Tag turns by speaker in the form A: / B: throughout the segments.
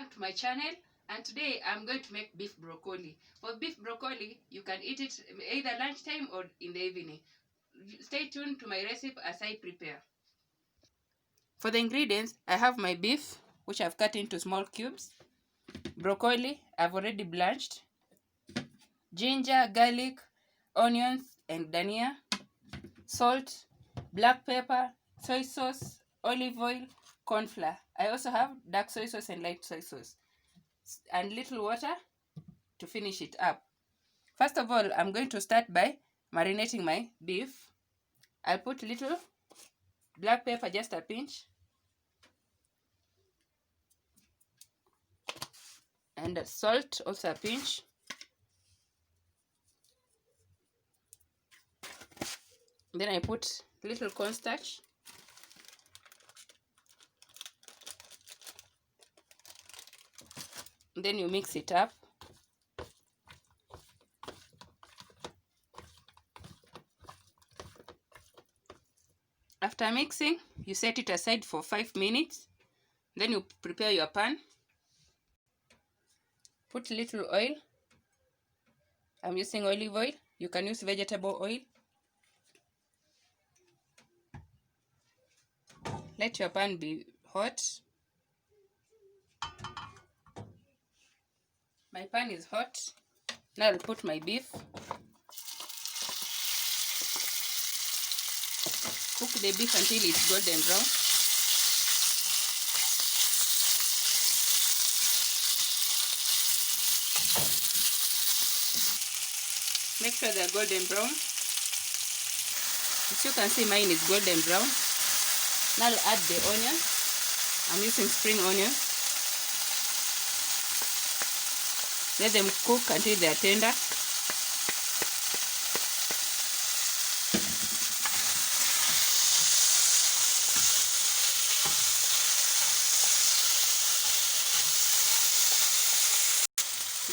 A: welcome to my channel, and today I'm going to make beef broccoli. For beef broccoli, you can eat it either lunchtime or in the evening. Stay tuned to my recipe as I prepare. For the ingredients, I have my beef, which I've cut into small cubes, broccoli I've already blanched, ginger, garlic, onions and dhania, salt, black pepper, soy sauce, olive oil, corn flour. I also have dark soy sauce and light soy sauce, and little water to finish it up. First of all, I'm going to start by marinating my beef. I'll put little black pepper, just a pinch, and salt, also a pinch. Then I put little cornstarch, then you mix it up. After mixing, you set it aside for 5 minutes. Then you prepare your pan. Put little oil. I'm using olive oil. You can use vegetable oil. Let your pan be hot. My pan is hot. Now I'll put my beef. Cook the beef until it's golden brown. Make sure they're golden brown. As you can see, mine is golden brown. Now I'll add the onion. I'm using spring onions. Let them cook until they are tender.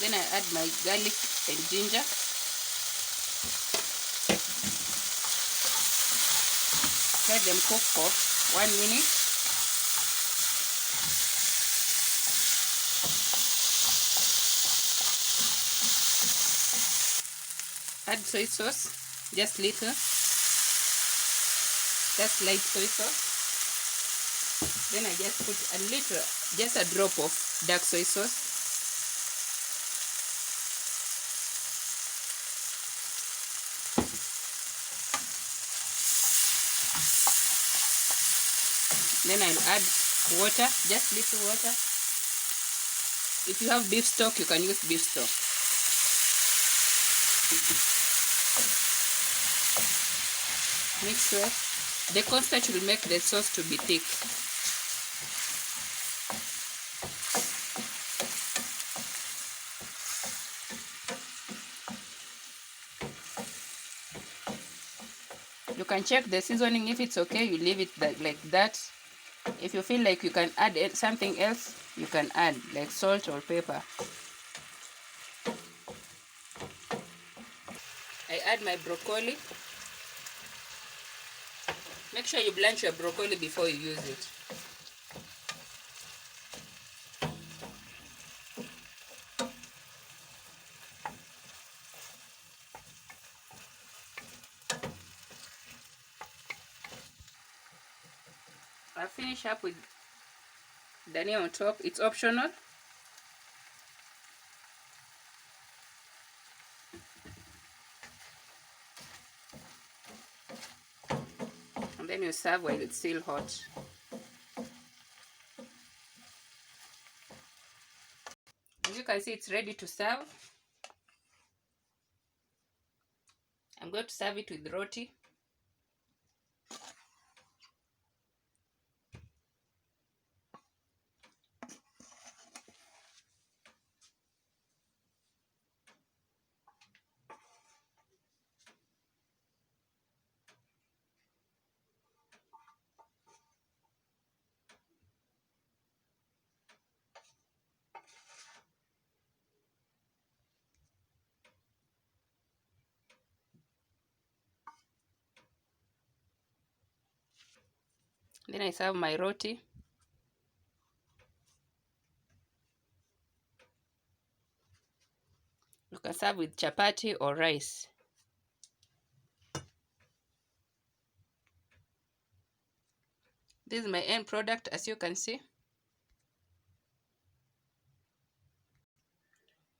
A: Then I add my garlic and ginger. Let them cook for 1 minute. Add soy sauce, just little, just light soy sauce. Then I just put a little, just a drop of dark soy sauce. Then I'll add water, just little water. If you have beef stock, you can use beef stock. Mix well. The cornstarch will make the sauce to be thick. You can check the seasoning. If it's okay, you leave it like that. If you feel like you can add something else, you can add, like salt or pepper. I add my broccoli. Make sure you blanch your broccoli before you use it. I'll finish up with dhania on top. It's optional. And then you serve while it's still hot. As you can see, it's ready to serve. I'm going to serve it with roti. Then I serve my roti. can serve with chapati or rice. This is my end product, as you can see.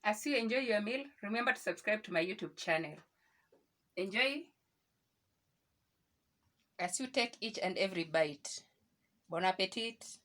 A: As you enjoy your meal, remember to subscribe to my YouTube channel. Enjoy as you take each and every bite. Bon appetit!